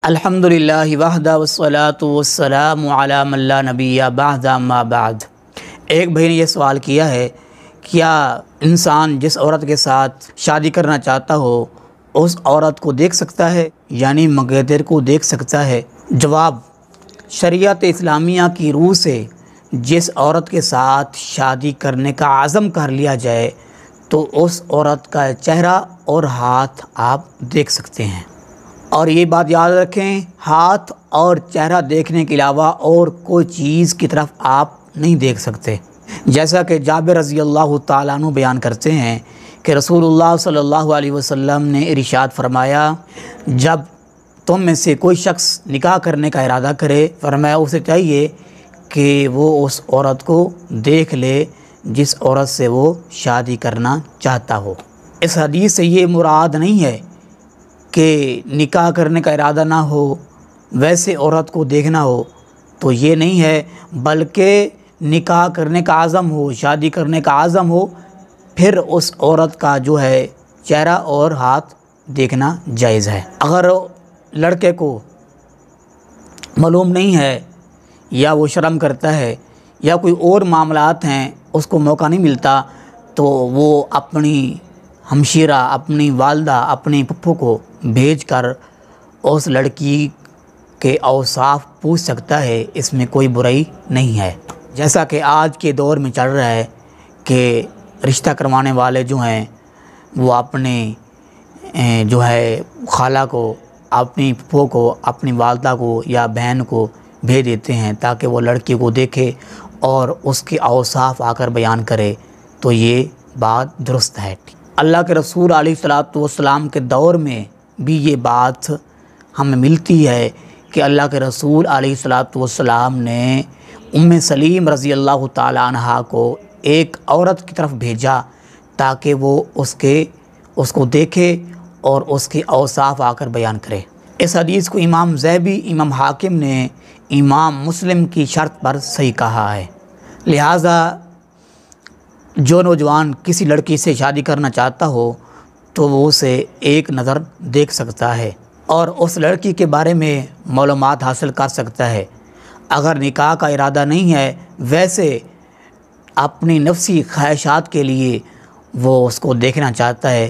الحمدللہ وحدہ والصلاۃ والسلام علی من لا نبی بعد اما بعد۔ ایک بھائی نے یہ سوال کیا ہے، کیا انسان جس عورت کے ساتھ شادی کرنا چاہتا ہو اس عورت کو دیکھ سکتا ہے، یعنی منگیتر کو دیکھ سکتا ہے؟ جواب: شریعت اسلامیہ کی روح سے جس عورت کے ساتھ شادی کرنے کا عزم کر لیا جائے تو اس عورت کا چہرہ اور ہاتھ آپ دیکھ سکتے ہیں۔ اور یہ بات یاد رکھیں، ہاتھ اور چہرہ دیکھنے کے علاوہ اور کوئی چیز کی طرف آپ نہیں دیکھ سکتے۔ جیسا کہ جابر رضی اللہ تعالیٰ عنہ بیان کرتے ہیں کہ رسول اللہ صلی اللہ علیہ وسلم نے ارشاد فرمایا، جب تم میں سے کوئی شخص نکاح کرنے کا ارادہ کرے، فرمایا اسے چاہیے کہ وہ اس عورت کو دیکھ لے جس عورت سے وہ شادی کرنا چاہتا ہو۔ اس حدیث سے یہ مراد نہیں ہے کہ نکاح کرنے کا ارادہ نہ ہو، ویسے عورت کو دیکھنا ہو، تو یہ نہیں ہے، بلکہ نکاح کرنے کا عزم ہو، شادی کرنے کا عزم ہو، پھر اس عورت کا جو ہے چہرہ اور ہاتھ دیکھنا جائز ہے۔ اگر لڑکے کو معلوم نہیں ہے یا وہ شرم کرتا ہے یا کوئی اور معاملات ہیں، اس کو موقع نہیں ملتا، تو وہ اپنی ہمشیرہ، اپنی والدہ، اپنی پھپھو کو بھیج کر اس لڑکی کے اوصاف پوچھ سکتا ہے، اس میں کوئی برائی نہیں ہے۔ جیسا کہ آج کے دور میں چل رہا ہے کہ رشتہ کروانے والے جو ہیں وہ اپنے جو ہے خالہ کو، اپنی پھپھو کو، اپنی والدہ کو یا بہن کو بھیج دیتے ہیں تاکہ وہ لڑکی کو دیکھے اور اس کے اوصاف آ کر بیان کرے، تو یہ بات درست ہے۔ اللہ کے رسول علیہ الصلوۃ والسلام کے دور میں بھی یہ بات ہمیں ملتی ہے کہ اللہ کے رسول علیہ الصلوۃ والسلام نے سلیم رضی اللہ تعالیٰ عنہا کو ایک عورت کی طرف بھیجا تاکہ وہ اس کو دیکھے اور اس کے اوصاف آ کر بیان کرے۔ اس حدیث کو امام ذہبی، امام حاکم نے امام مسلم کی شرط پر صحیح کہا ہے۔ لہٰذا جو نوجوان کسی لڑکی سے شادی کرنا چاہتا ہو تو وہ اسے ایک نظر دیکھ سکتا ہے اور اس لڑکی کے بارے میں معلومات حاصل کر سکتا ہے۔ اگر نکاح کا ارادہ نہیں ہے، ویسے اپنی نفسی خواہشات کے لیے وہ اس کو دیکھنا چاہتا ہے،